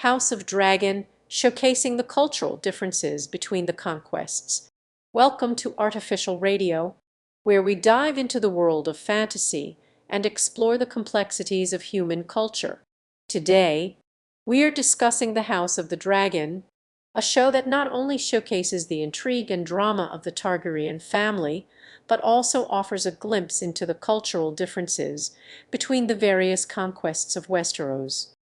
House of Dragon, showcasing the cultural differences between the conquests. Welcome to Artificial Radio, where we dive into the world of fantasy and explore the complexities of human culture. Today, we are discussing The House of the Dragon, a show that not only showcases the intrigue and drama of the Targaryen family, but also offers a glimpse into the cultural differences between the various conquests of Westeros.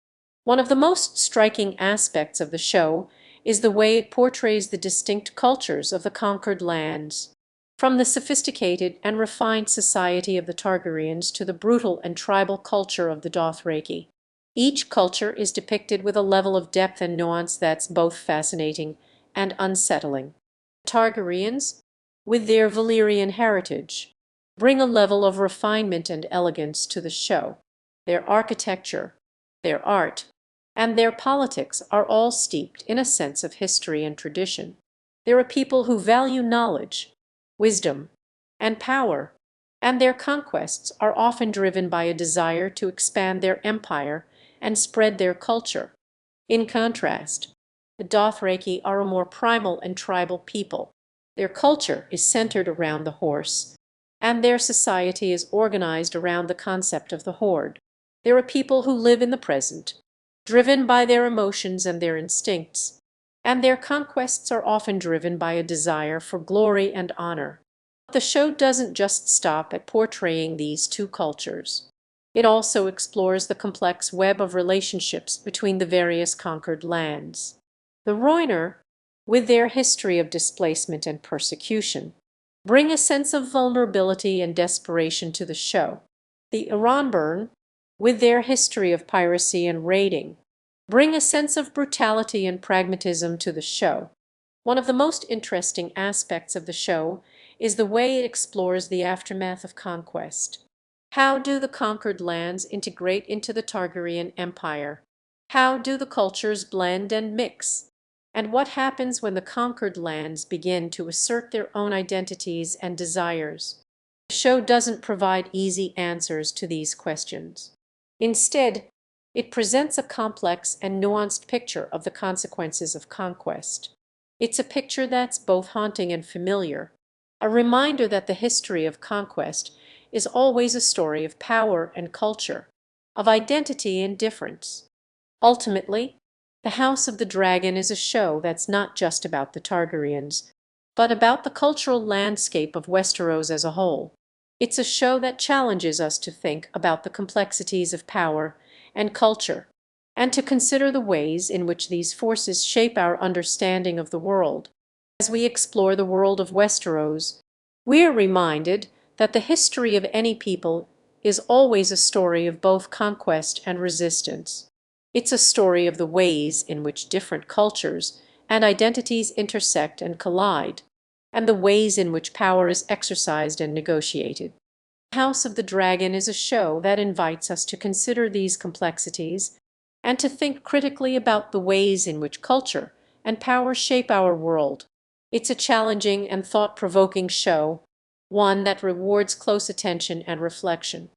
One of the most striking aspects of the show is the way it portrays the distinct cultures of the conquered lands. From the sophisticated and refined society of the Targaryens to the brutal and tribal culture of the Dothraki. Each culture is depicted with a level of depth and nuance that's both fascinating and unsettling. The Targaryens, with their Valyrian heritage, bring a level of refinement and elegance to the show. Their architecture, their art, and their politics are all steeped in a sense of history and tradition. There are people who value knowledge, wisdom, and power, and their conquests are often driven by a desire to expand their empire and spread their culture. In contrast, the Dothraki are a more primal and tribal people. Their culture is centered around the horse, and their society is organized around the concept of the horde. There are people who live in the present, driven by their emotions and their instincts, and their conquests are often driven by a desire for glory and honor. The show doesn't just stop at portraying these two cultures. It also explores the complex web of relationships between the various conquered lands. The Rhoynar, with their history of displacement and persecution, bring a sense of vulnerability and desperation to the show. The Ironburn, with their history of piracy and raiding, bring a sense of brutality and pragmatism to the show. One of the most interesting aspects of the show is the way it explores the aftermath of conquest. How do the conquered lands integrate into the Targaryen Empire? How do the cultures blend and mix? And what happens when the conquered lands begin to assert their own identities and desires? The show doesn't provide easy answers to these questions. Instead, it presents a complex and nuanced picture of the consequences of conquest. It's a picture that's both haunting and familiar, a reminder that the history of conquest is always a story of power and culture, of identity and difference. Ultimately, The House of the Dragon is a show that's not just about the Targaryens, but about the cultural landscape of Westeros as a whole. It's a show that challenges us to think about the complexities of power and culture, and to consider the ways in which these forces shape our understanding of the world. As we explore the world of Westeros, we are reminded that the history of any people is always a story of both conquest and resistance. It's a story of the ways in which different cultures and identities intersect and collide, and the ways in which power is exercised and negotiated. House of the Dragon is a show that invites us to consider these complexities and to think critically about the ways in which culture and power shape our world. It's a challenging and thought-provoking show, one that rewards close attention and reflection.